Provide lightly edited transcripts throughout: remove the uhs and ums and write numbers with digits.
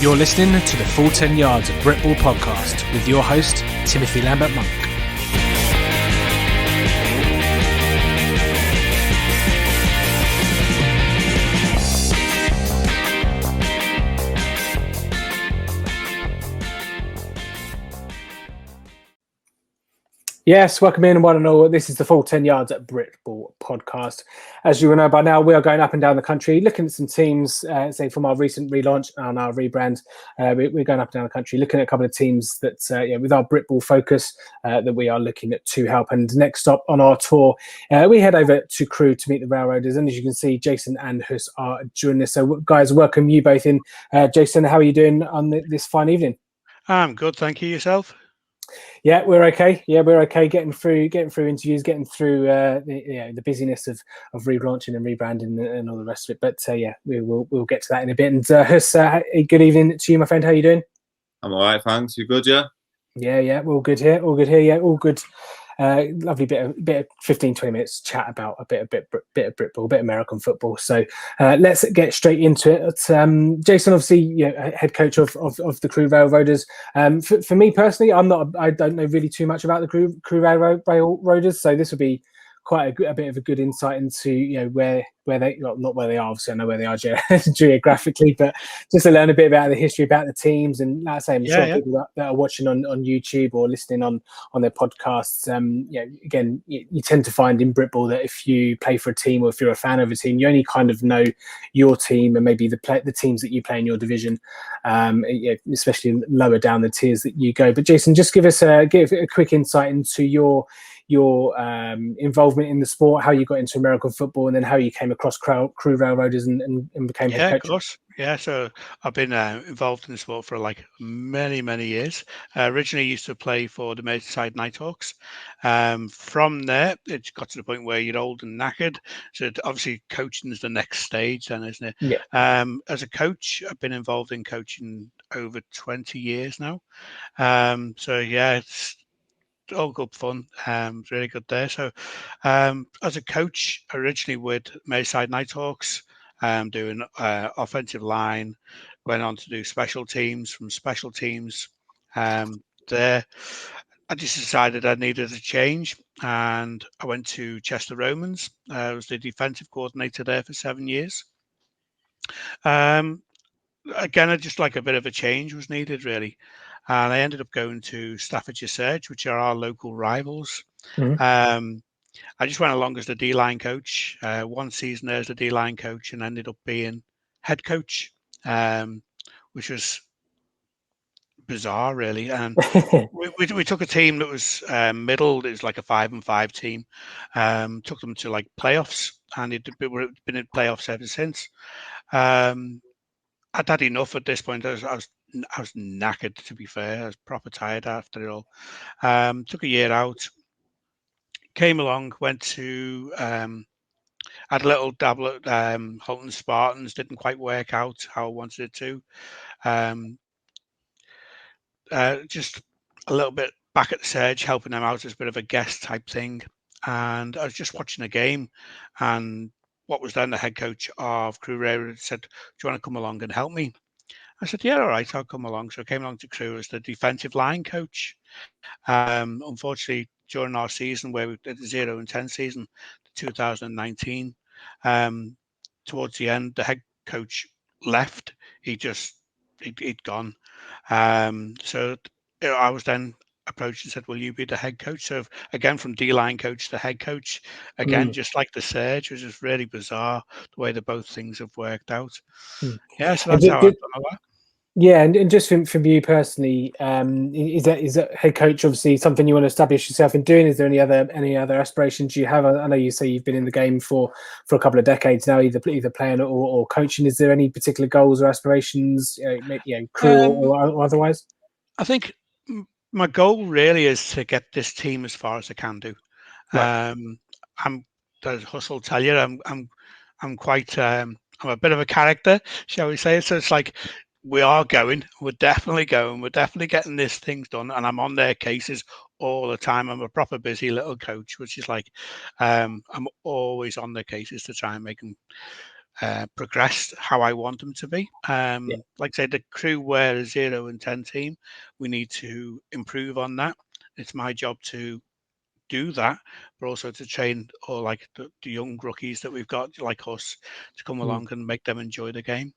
You're listening to the Full 10 Yards of Britball podcast with your host, Timothy Lambert-Monk. Yes, welcome in one and all. This is the Full 10 Yards at Britball podcast. As you will know by now, we are going up and down the country, looking at some teams, say from our recent relaunch and our rebrand. We're going up and down the country, looking at a couple of teams that, with our Britball focus, that we are looking at to help. And next stop on our tour, we head over to Crewe to meet the Railroaders. And as you can see, Jason and Hus are joining us. So guys, welcome you both in. Jason, how are you doing on this fine evening? I'm good, thank you. Yourself? Yeah, we're okay. Getting through interviews, getting through the busyness of relaunching and rebranding and all the rest of it. But we'll get to that in a bit. And Hus, good evening to you, my friend. How are you doing? I'm all right, thanks. You good, yeah? Yeah, we're all good here. Yeah, all good. Lovely bit of 15-20 minutes chat about a bit of Britball, a bit of American football. So let's get straight into it. Jason, obviously, head coach of the Crewe Railroaders. For me personally, I don't know really too much about the Crewe Railroaders, so this would be quite a bit of a good insight into where they, well, not where they are, obviously I know where they are geographically, but just to learn a bit about the history, about the teams. And like I say, I'm sure people that are watching on YouTube or listening on their podcasts, again, you tend to find in Britball that if you play for a team or if you're a fan of a team, you only kind of know your team and maybe the teams that you play in your division, especially lower down the tiers that you go. But Jason, just give a quick insight into your involvement in the sport, how you got into American football, and then how you came across Crewe Railroaders and became head coach. Of course. Yeah, so I've been involved in the sport for like many years. Originally used to play for the Merseyside Nighthawks. From there, it got to the point where you're old and knackered. So obviously coaching is the next stage then, isn't it? Yeah. As a coach, I've been involved in coaching over 20 years now. It's all good fun. It's really good there. So as a coach, originally with Merseyside Nighthawks, doing offensive line, went on to do special teams. From special teams there, I just decided I needed a change, and I went to Chester Romans. I was the defensive coordinator there for 7 years. Again, I just like a bit of a change was needed, really. And I ended up going to Staffordshire Surge, which are our local rivals. Mm-hmm. I just went along as the D-line coach, one season there as the D-line coach, and ended up being head coach, which was bizarre, really. And we took a team that was middle. It was like a 5-5 team. Took them to like playoffs, and it's been in playoffs ever since. I'd had enough at this point. I was knackered, to be fair. I was proper tired after it all. Took a year out. Came along, went to had a little dabble at Holton Spartans. Didn't quite work out how I wanted it to. Just a little bit back at the Surge, helping them out as a bit of a guest type thing. And I was just watching a game, and what was then the head coach of Crewe Railroad said, "Do you want to come along and help me?" I said, "Yeah, all right, I'll come along." So I came along to Crewe as the defensive line coach. Unfortunately, during our season, where we did the 0-10 season, 2019, towards the end, the head coach left. He'd gone. So I was then approached and said, "Will you be the head coach?" So again, from D-line coach to head coach, again, just like the Surge, which is really bizarre the way that both things have worked out. Yeah, so that's how I've done that. Yeah, and just from you personally, is that head coach obviously something you want to establish yourself in doing? Is there any other aspirations you have? I know you say you've been in the game for a couple of decades now, either playing or coaching. Is there any particular goals or aspirations, Crewe or otherwise? I think my goal really is to get this team as far as I can do. Right. I'm, as Hus will tell you, I'm quite I'm a bit of a character, shall we say? So it's like, we're definitely getting this thing done, and I'm on their cases all the time. I'm a proper busy little coach, which is like I'm always on their cases to try and make them progressed how I want them to be. Like I said, the Crewe were a 0 and 10 team. We need to improve on that. It's my job to do that, but also to train or like the young rookies that we've got like us to come along and make them enjoy the game.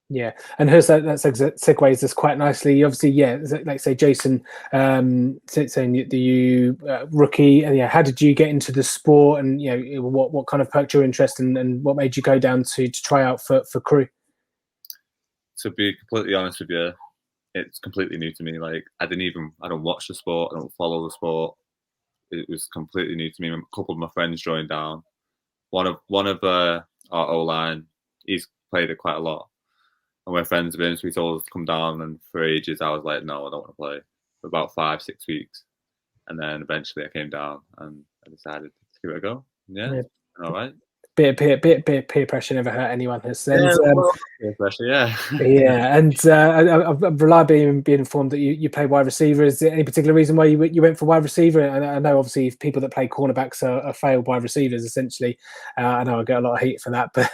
Yeah, and Hus, that segues us quite nicely. Obviously, yeah, like say Jason, saying you rookie, and how did you get into the sport, and what kind of perked your interest, and what made you go down to try out for Crewe? To be completely honest with you, it's completely new to me. Like I don't watch the sport, I don't follow the sport. It was completely new to me. A couple of my friends joined down. One of our O-line, he's played it quite a lot. And we're friends with him, so he told us to come down. And for ages, I was like, no, I don't want to play. For about 5-6 weeks. And then eventually I came down and I decided to give it a go. Yeah. All right. Bit of peer pressure never hurt anyone. Peer pressure, yeah. Yeah, and I've reliably been informed that you play wide receiver. Is there any particular reason why you went for wide receiver? And I know obviously people that play cornerbacks are failed wide receivers essentially. I know I get a lot of hate for that, but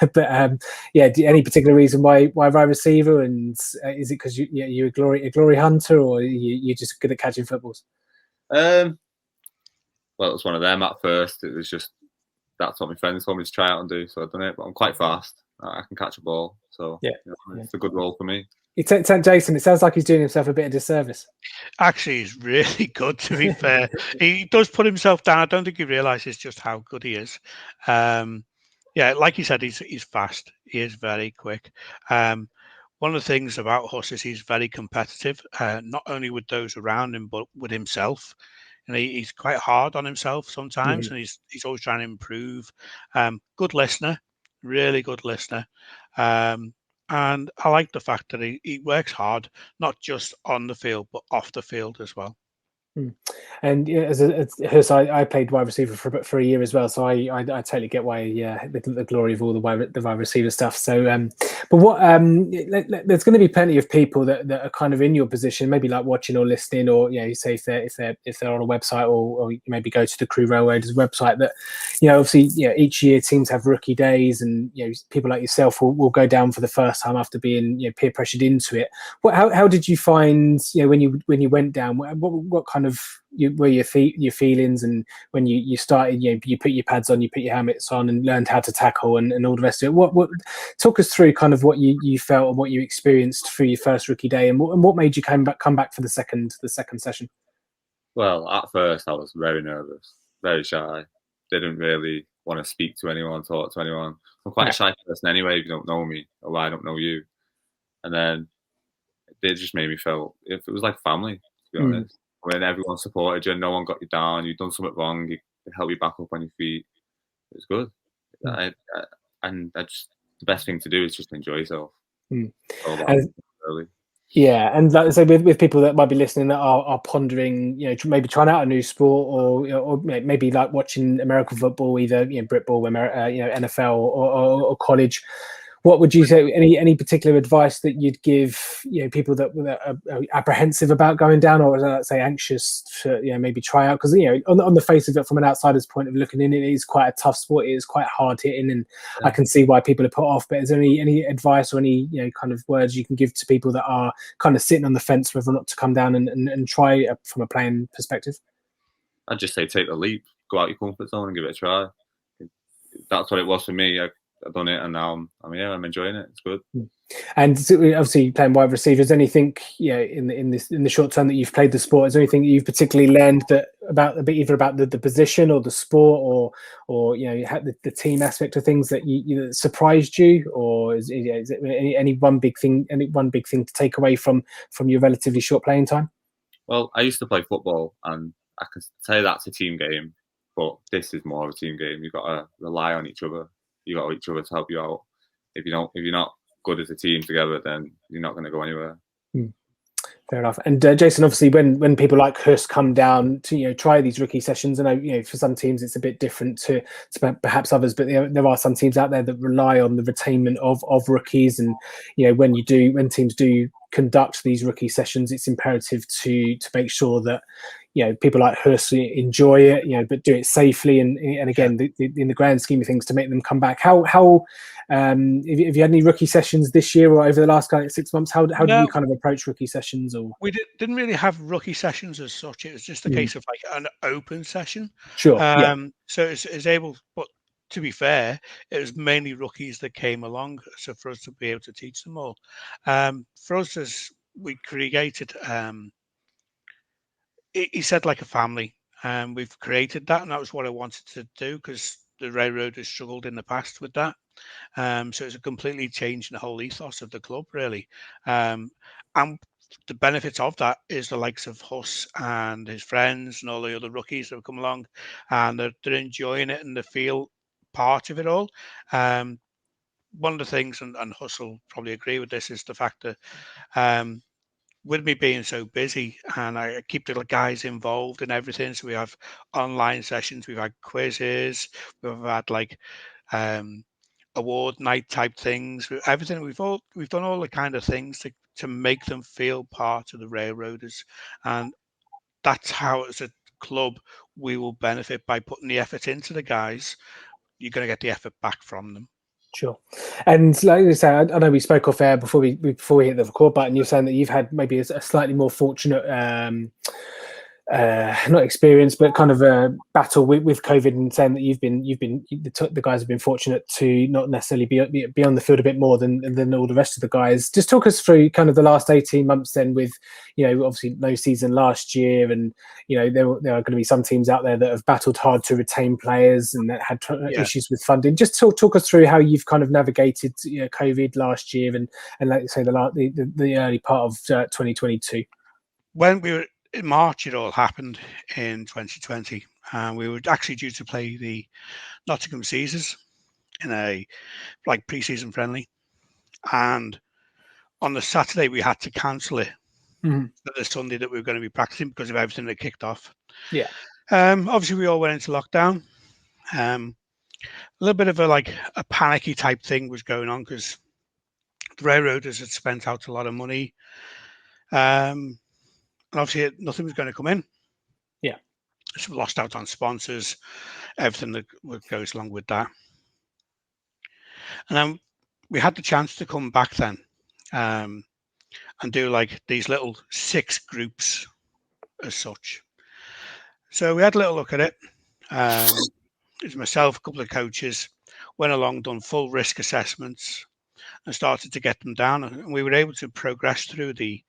any particular reason why wide receiver? And is it because you're a glory hunter, or you're just good at catching footballs? Well, it was one of them at first. It was just that's what my friends told me to try out and do, so I've done it. But I'm quite fast. I can catch a ball, so it's a good role for me. Jason, it sounds like he's doing himself a bit of disservice. Actually, he's really good, to be fair. He does put himself down. I don't think he realises just how good he is. Like you said, he's fast. He is very quick. One of the things about Hus is he's very competitive, not only with those around him, but with himself. And he's quite hard on himself sometimes, and he's always trying to improve. Good listener, really good listener. And I like the fact that he works hard, not just on the field, but off the field as well. And I played wide receiver for a year as well, so I totally get why the glory of all the wide receiver stuff. So, but what there's going to be plenty of people that are kind of in your position, maybe like watching or listening, or say if they're on a website, or maybe go to the Crewe Railroaders website. That obviously each year teams have rookie days, and people like yourself will go down for the first time after being peer pressured into it. How did you find when you went down? What kind of were your feelings, and when you started, you put your pads on, you put your helmets on, and learned how to tackle and all the rest of it. What talk us through kind of what you felt and what you experienced through your first rookie day, and what made you come back for the second session? Well, at first I was very nervous, very shy. Didn't really want to speak to anyone, talk to anyone. I'm quite a shy person anyway. If you don't know me, or I don't know you, and then it just made me feel it was like family, to be honest. When everyone supported you, no one got you down, you've done something wrong, they help you back up on your feet. It was good. And that's the best thing to do is just enjoy yourself. Yeah, and like I say, with people that might be listening that are pondering, maybe trying out a new sport, or maybe like watching American football, either Britball, NFL or college. What would you say? Any particular advice that you'd give people that are apprehensive about going down, or let's say anxious to maybe try out? Because on the face of it, from an outsider's point of looking in, it is quite a tough sport. It is quite hard hitting, and I can see why people are put off. But is there any advice or any kind of words you can give to people that are kind of sitting on the fence whether or not to come down and try from a playing perspective? I'd just say take the leap, go out your comfort zone and give it a try. That's what it was for me. I've done it, and now I'm enjoying it. It's good. And obviously playing wide receiver, is anything in the short term that you've played the sport, is there anything that you've particularly learned either about the position or the sport, or the team aspect of things that you surprised you, or is it any one big thing to take away from your relatively short playing time? Well, I used to play football, and I can say that's a team game, but this is more of a team game. You've got to rely on each other. You got each other to help you out. If you're not good as a team together, then you're not going to go anywhere. Fair enough. And Jason, obviously, when people like Hus come down to try these rookie sessions, I know for some teams it's a bit different to perhaps others, but there are some teams out there that rely on the retainment of rookies, and when teams do conduct these rookie sessions, it's imperative to make sure that people like Hus enjoy it, but do it safely, and again, in the grand scheme of things, to make them come back. How have you had any rookie sessions this year or over the last 6 months? How did you kind of approach rookie sessions? Or we didn't really have rookie sessions as such. It was just a case of like an open session. Sure. So it's able, but to be fair, it was mainly rookies that came along, so for us to be able to teach them all. For us, as we created, he said like a family, and we've created that, and that was what I wanted to do, because the railroaders struggled in the past with that. So it's a completely changed the whole ethos of the club, really. And the benefit of that is the likes of Hus and his friends and all the other rookies that have come along, and they're enjoying it and they feel part of it all. One of the things, and Hus will probably agree with this, is the fact that with me being so busy, and I keep the guys involved in everything. So we have online sessions, we've had quizzes, we've had like award night type things, everything. We've done all the kind of things to make them feel part of the railroaders, and that's how, as a club, we will benefit by putting the effort into the guys. You're going to get the effort back from them. Sure. And like you say, I know we spoke off air before we hit the record button. You're saying that you've had maybe a slightly more fortunate not experience, but kind of a battle with COVID, and saying that the guys have been fortunate to not necessarily be on the field a bit more than all the rest of the guys. Just talk us through kind of the last 18 months then, with obviously no season last year, and there are going to be some teams out there that have battled hard to retain players and that had issues with funding. Just talk us through how you've kind of navigated COVID last year, and like you say, the early part of 2022. When we were in March, it all happened in 2020, and we were actually due to play the Nottingham Caesars in a pre-season friendly, and on the Saturday we had to cancel it for the Sunday that we were going to be practicing because of everything that kicked off. Obviously we all went into lockdown. A little bit of a panicky type thing was going on, because the railroaders had spent out a lot of money, and obviously nothing was going to come in. So we lost out on sponsors, everything that goes along with that. And then we had the chance to come back then, and do these little 6 groups as such. So we had a little look at it. It was myself, a couple of coaches, went along, done full risk assessments, and started to get them down. And we were able to progress through the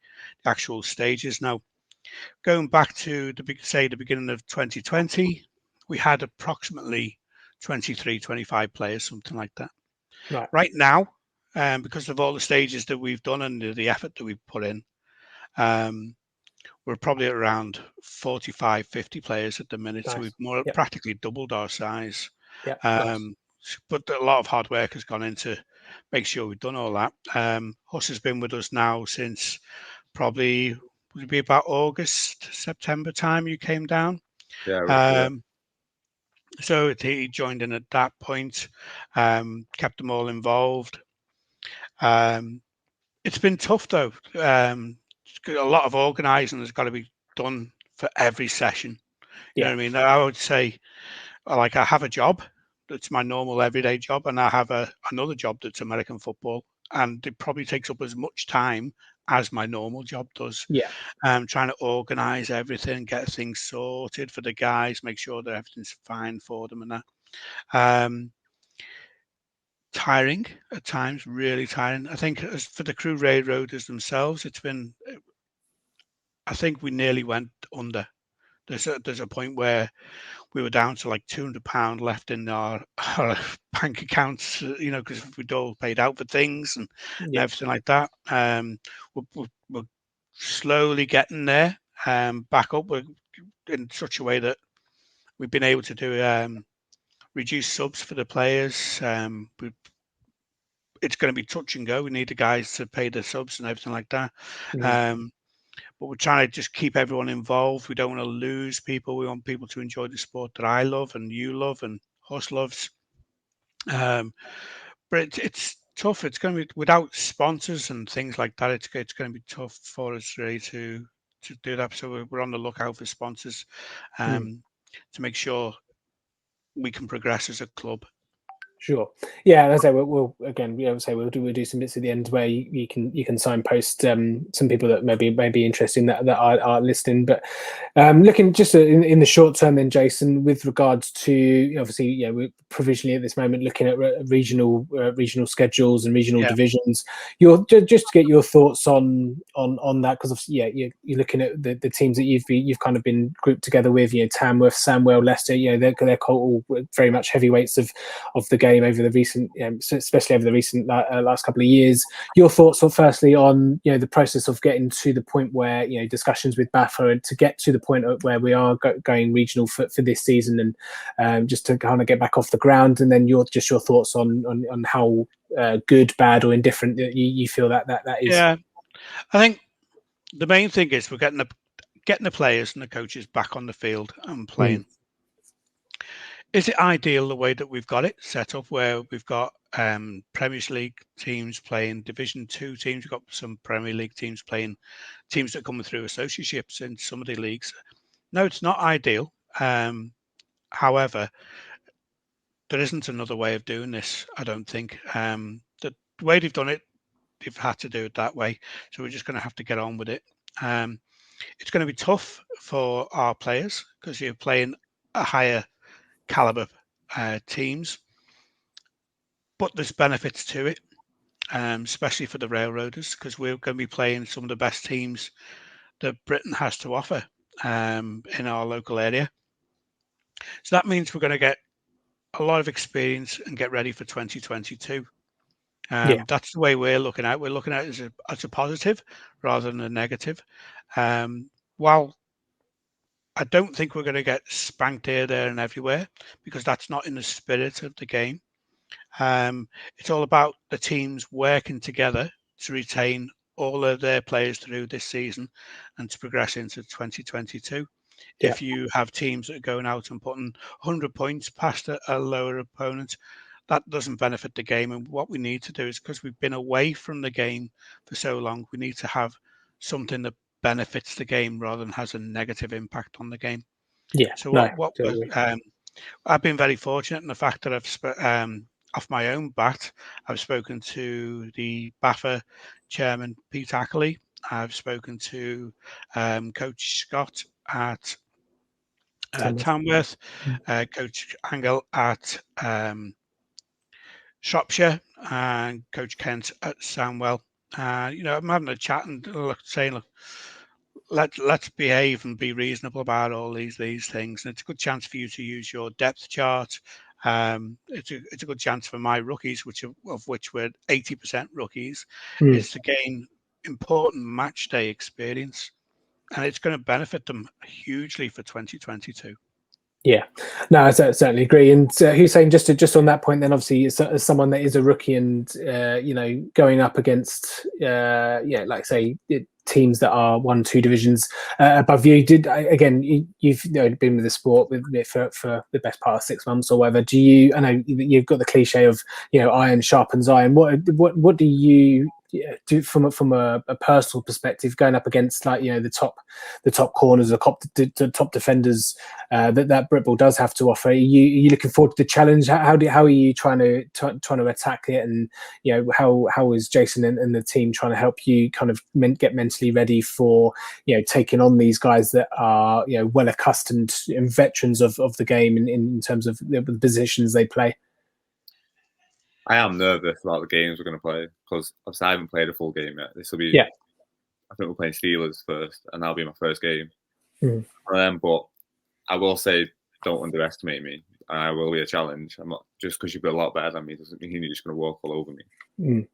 actual stages. Now, going back to the beginning of 2020, we had approximately 23, 25 players, something like that. Right now, because of all the stages that we've done and the effort that we've put in, we're probably at around 45, 50 players at the minute. Nice. So we've practically doubled our size. But a lot of hard work has gone into make sure we've done all that. Hus has been with us now since probably, would it be about August, September time you came down? So he joined in at that point, kept them all involved. It's been tough though. A lot of organising has got to be done for every session. You know what I mean? I would say, I have a job that's my normal everyday job, and I have another job that's American football, and it probably takes up as much time as my normal job does. Trying to organise everything, get things sorted for the guys, make sure that everything's fine for them, and that. Tiring at times, really tiring. I think as for the Crewe railroaders themselves, it's been. I think we nearly went under. There's a point where we were down to like £200 left in our bank accounts, because we'd all paid out for things and everything like that. We're slowly getting there, back up. We're in such a way that we've been able to do reduce subs for the players. It's going to be touch and go. We need the guys to pay the subs and everything like that. But we're trying to just keep everyone involved. We don't want to lose people. We want people to enjoy the sport that I love and you love and Hus loves. But it's tough. It's going to be without sponsors and things like that. It's going to be tough for us really to to do that. So we're on the lookout for sponsors to make sure we can progress as a club. Sure. Yeah, as I say, we'll again, say we'll do some bits at the end where you can signpost some people that may be interested in that are listening. But looking just in the short term, then Jason, with regards to obviously, we're provisionally at this moment looking at regional schedules and regional divisions. You're just to get your thoughts on that, because obviously, you're looking at the teams that you've kind of been grouped together with. Tamworth, Sandwell, Leicester. They're all very much heavyweights of the game over the recent, especially over the recent last couple of years. Your thoughts, firstly, on the process of getting to the point where discussions with BAFA to get to the point where we are going regional for this season, and just to kind of get back off the ground, and then your thoughts on how good, bad, or indifferent you feel that is. Yeah, I think the main thing is we're getting the players and the coaches back on the field and playing. Is it ideal the way that we've got it set up, where we've got Premier League teams playing Division 2 teams, we've got some Premier League teams playing teams that are coming through associateships in some of the leagues? No, it's not ideal. However, there isn't another way of doing this, I don't think. The way they've done it, they've had to do it that way. So we're just going to have to get on with it. It's going to be tough for our players because you're playing a higher caliber teams, but there's benefits to it, especially for the railroaders, because we're going to be playing some of the best teams that Britain has to offer in our local area. So that means we're going to get a lot of experience and get ready for 2022. That's the way we're looking at it. We're looking at it as a positive rather than a negative. While I don't think we're going to get spanked here, there, and everywhere, because that's not in the spirit of the game. It's all about the teams working together to retain all of their players through this season and to progress into 2022. If you have teams that are going out and putting 100 points past a lower opponent, that doesn't benefit the game. And what we need to do is, because we've been away from the game for so long, we need to have something that benefits the game rather than has a negative impact on the game. I've been very fortunate in the fact that I've off my own bat, I've spoken to the BAFA chairman, Pete Ackley. I've spoken to Coach Scott at Tamworth, Coach Angle at Shropshire, and Coach Kent at Sandwell. I'm having a chat and saying, look, let's behave and be reasonable about all these things. And it's a good chance for you to use your depth chart. It's a good chance for my rookies, of which we're 80% rookies, is to gain important match day experience, and it's going to benefit them hugely for 2022. Yeah, no, I certainly agree. And Hussein, just on that point, then obviously as someone that is a rookie and going up against like I say, teams that are 1-2 divisions above you. You've been with the sport for the best part of 6 months or whatever. I know you've got the cliche of iron sharpens iron. What do you do from a personal perspective, going up against the top corners, the top defenders that Britball does have to offer? Are you looking forward to the challenge? How are you trying to attack it? And how is Jason and the team trying to help you kind of get mentally ready for taking on these guys that are well accustomed and veterans of the game in terms of the positions they play? I am nervous about the games we're going to play because obviously I haven't played a full game yet. This will be, I think we're playing Steelers first, and that'll be my first game. But I will say, don't underestimate me. I will be a challenge. I'm not just because you've got a lot better than me doesn't mean you're just going to walk all over me.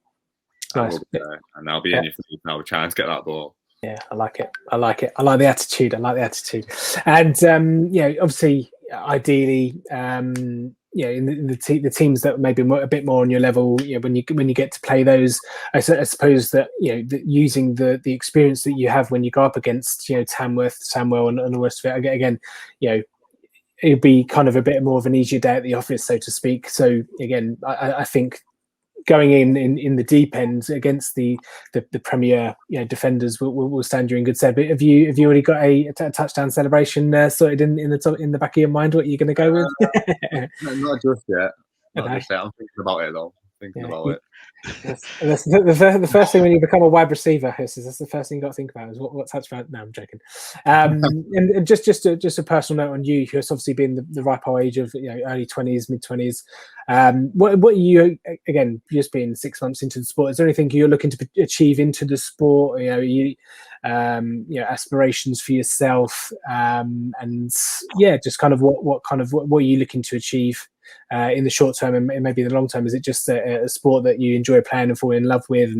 I will be there, and I'll be in your face now trying to get that ball. Yeah, I like it. I like the attitude. And obviously, ideally, in the teams that maybe a bit more on your level, when you get to play those, I suppose that using the experience that you have when you go up against Tamworth, Sandwell, and the rest of it again, it'd be kind of a bit more of an easier day at the office, so to speak. So again, I think going in the deep end against the Premier defenders will stand you in good stead. But have you already got a touchdown celebration sorted in the back of your mind? What you're going to go with? Not just yet. Okay. Just yet. I'm thinking about it though. About it. That's the first thing when you become a wide receiver. That's the first thing you got to think about is what touchdown. No, I'm joking. And just a personal note on you, who's obviously been the ripe old age of early 20s, mid 20s. What are you, again, just being 6 months into the sport? Is there anything you're looking to achieve into the sport? Aspirations for yourself, and just kind of what are you looking to achieve in the short term and maybe the long term? Is it just a sport that you enjoy playing and fall in love with,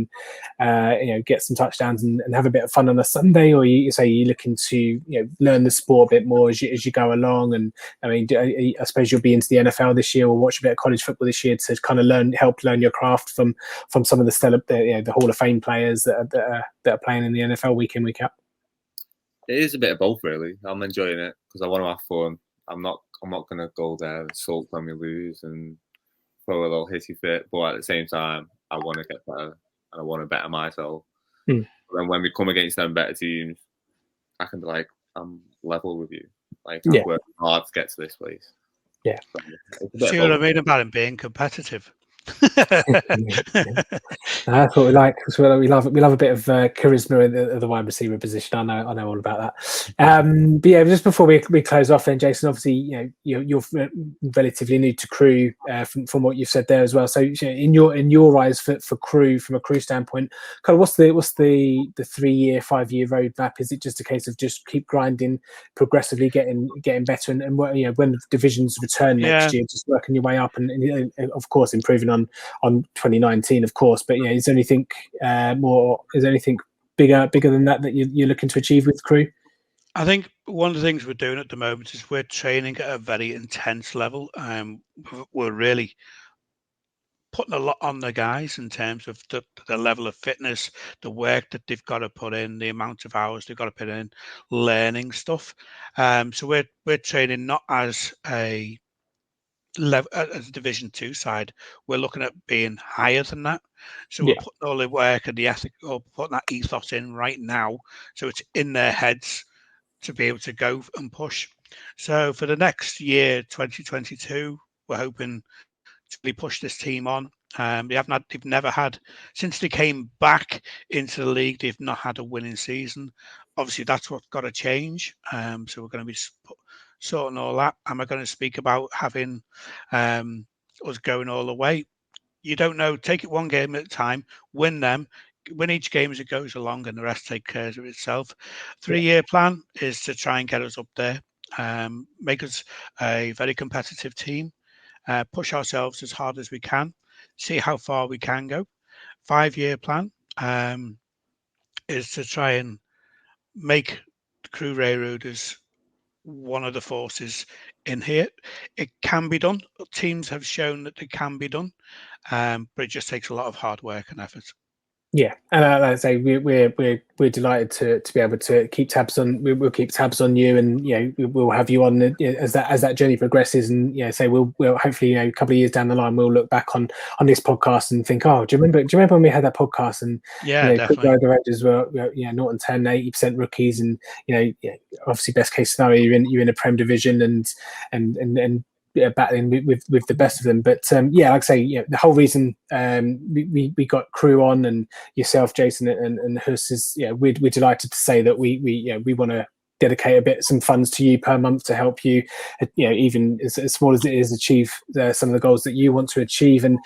and get some touchdowns and have a bit of fun on a Sunday, or you say you're looking to learn the sport a bit more as you go along? And I mean, I suppose you'll be into the NFL this year, or watch a bit of college football this year to kind of help learn your craft from some of the Hall of Fame players that are playing in the NFL week in, week out. It is a bit of both, really. I'm enjoying it because I want to have fun. I'm not going to go there and sulk when we lose and throw a little hissy fit. But at the same time, I want to get better and I want to better myself. And when we come against them better teams, I can be like, I'm level with you. Like, I've worked hard to get to this place. Yeah. So see what I mean about him being competitive? That's what we like. We love a bit of charisma in the wide receiver position. I know all about that. But yeah, just before we close off, then, Jason, obviously you're relatively new to Crewe from what you've said there as well. So in your eyes for Crewe, from a Crewe standpoint, kind of what's the 3 year, 5 year roadmap? Is it just a case of just keep grinding, progressively getting better, and when the divisions return next year, just working your way up and of course improving on 2019, of course, but is there anything more? Is there anything bigger than that you're looking to achieve with Crewe? I think one of the things we're doing at the moment is we're training at a very intense level. We're really putting a lot on the guys in terms of the level of fitness, the work that they've got to put in, the amount of hours they've got to put in, learning stuff. So we're training not as a level as a Division 2 side. We're looking at being higher than that. So we're putting all the work and the ethic, or putting that ethos in right now, so it's in their heads to be able to go and push. So for the next year, 2022, we're hoping to really push this team on. They've never had, since they came back into the league, they've not had a winning season. Obviously, that's what's got to change. So we're going to be sorting all that. Am I going to speak about having us going all the way? You don't know. Take it one game at a time. Win each game as it goes along, and the rest take care of itself. 3 year plan is to try and get us up there, make us a very competitive team, push ourselves as hard as we can, see how far we can go. 5 year plan is to try and make the Crewe Railroaders one of the forces in here. It can be done. Teams have shown that it can be done, but it just takes a lot of hard work and effort. Yeah, and like I say, we're delighted to be able to keep tabs on. We'll keep tabs on you, and we'll have you on as that journey progresses. And say we'll hopefully a couple of years down the line we'll look back on this podcast and think, oh, do you remember when we had that podcast? And definitely. The Rangers were Norton 10, 80% rookies, and obviously best case scenario you're in a Prem division and battling with the best of them. But like I say, the whole reason we got Crewe on, and yourself, Jason, and Hus, is we're delighted to say that we want to dedicate some funds to you per month to help you, even as small as it is, achieve some of the goals that you want to achieve. And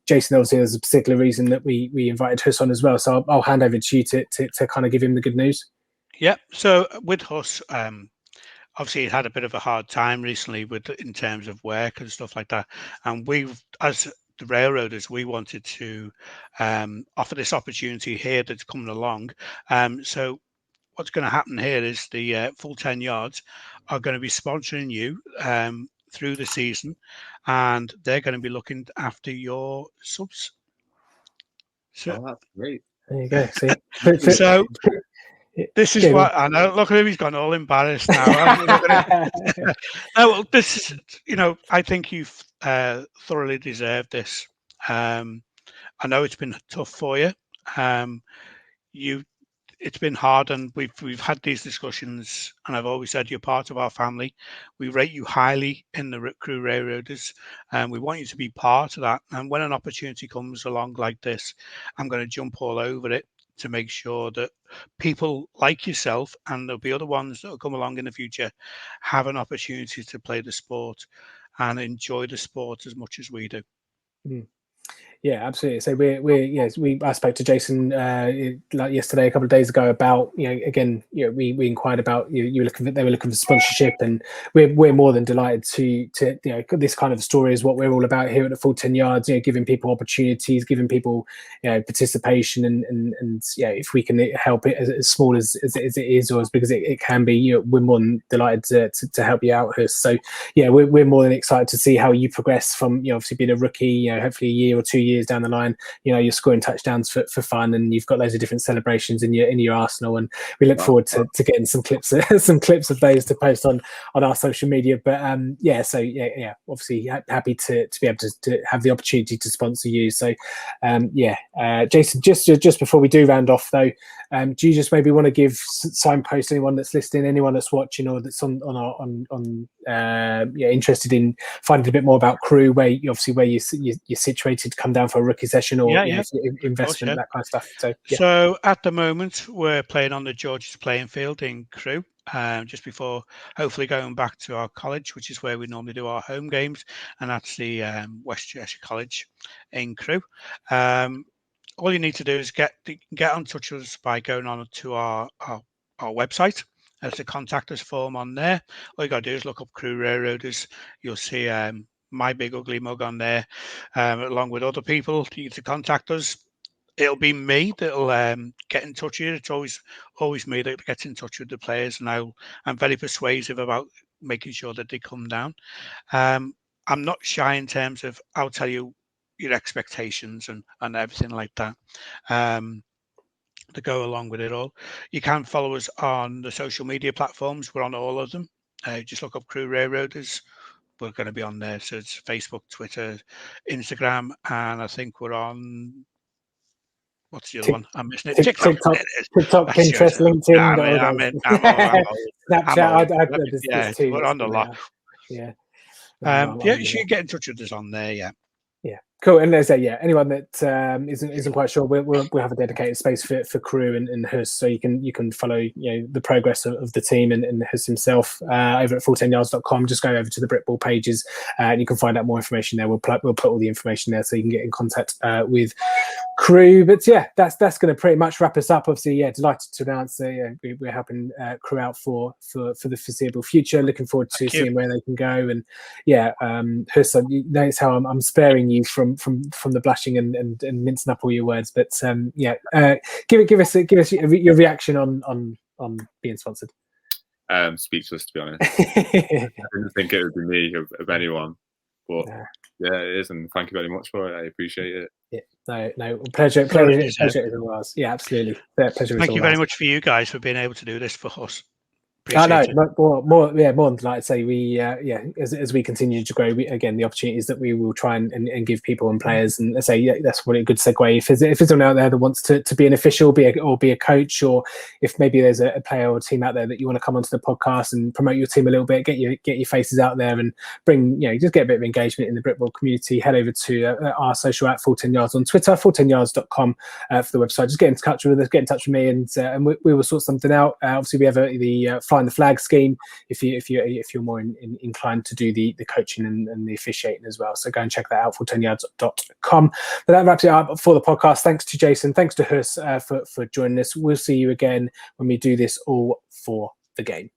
Jason, obviously, there's a particular reason that we invited Hus on as well. So I'll hand over to you to kind of give him the good news. Yeah. So with Hus, obviously, he had a bit of a hard time recently in terms of work and stuff like that. And as the Railroaders, we wanted to offer this opportunity here that's coming along. So what's going to happen here is the Full 10 Yards are going to be sponsoring you through the season, and they're going to be looking after your subs. So that's great. There you go. See. So this is what I know. Look at him; he's gone all embarrassed now. No, this is, I think you've thoroughly deserved this. I know it's been tough for you. It's been hard, and we've had these discussions, and I've always said you're part of our family. We rate you highly in the Crewe Railroaders, and we want you to be part of that. And when an opportunity comes along like this, I'm going to jump all over it to make sure that people like yourself, and there'll be other ones that will come along in the future, have an opportunity to play the sport and enjoy the sport as much as we do. Mm. Yeah, absolutely. So I spoke to Jason like yesterday, a couple of days ago, about again, we inquired about they were looking for sponsorship, and we're more than delighted to this kind of story is what we're all about here at the Full 10 Yards. Giving people opportunities, giving people participation, and if we can help it as small as it is or as big as it can be, we're more than delighted to help you out, Hus. So yeah, we're more than excited to see how you progress from obviously being a rookie, hopefully a year or 2 years down the line, you're scoring touchdowns for fun, and you've got loads of different celebrations in your arsenal, and we look forward to getting some clips of those to post on our social media. But obviously happy to be able to have the opportunity to sponsor you. So Jason, just before we do round off though, do you just maybe want to give signpost anyone that's listening, anyone that's watching, or that's interested in finding a bit more about Crewe, where you're situated, to come down for a rookie session or investment, that kind of stuff. So at the moment we're playing on the George's playing field in Crewe, just before hopefully going back to our college, which is where we normally do our home games, and that's the West Cheshire College in Crewe. All you need to do is get in touch with us by going on to our website. There's a contact us form on there. All you got to do is look up Crewe Railroaders. You'll see my big ugly mug on there, along with other people to contact us. It'll be me that'll get in touch with you. It's always me that gets in touch with the players, and I'm very persuasive about making sure that they come down. I'm not shy in terms of I'll tell you your expectations and everything like that. To go along with it all. You can follow us on the social media platforms. We're on all of them. Just look up Crewe Railroaders. We're going to be on there. So it's Facebook, Twitter, Instagram, and I think we're on, what's the other one? I'm missing it. TikTok, Pinterest, LinkedIn. Snapchat. We're on a lot. Yeah. You should get in touch with us on there. Yeah, cool. And there's anyone that isn't quite sure, we'll have a dedicated space for Crewe and Hus, so you can follow the progress of the team and Hus himself over at full10yards.com. Just go over to the Britball pages and you can find out more information there. We'll put all the information there so you can get in contact with Crewe. But yeah, that's going to pretty much wrap us up. Obviously, delighted to announce we're helping Crewe out for the foreseeable future. Looking forward to seeing where they can go. And Hus, notice how I'm sparing you from the blushing and mincing up all your words. But give us your reaction on being sponsored. Speechless, to be honest. I didn't think it would be me of anyone, but yeah, it is, and thank you very much for it. I appreciate it. Yeah, no, pleasure is all ours. Yeah, absolutely. Pleasure. Thank you very much for you guys for being able to do this for us. More than like I say, we as we continue to grow, again, the opportunities that we will try and give people and players, and let's say that's what a good segue. If there's someone out there that wants to be an official, be a coach, or if maybe there's a player or a team out there that you want to come onto the podcast and promote your team a little bit, get your faces out there and bring just get a bit of engagement in the Britball community, head over to our social at Full 10 Yards on Twitter, full10yards.com for the website. Just get in touch with us, get in touch with me, and we will sort something out. Obviously, we have the Flying the Flag scheme if you're more inclined to do the coaching and the officiating as well. So go and check that out, full10yards.com. But that wraps it up for the podcast. Thanks to Jason, thanks to Hus for joining us. We'll see you again when we do this all for the game.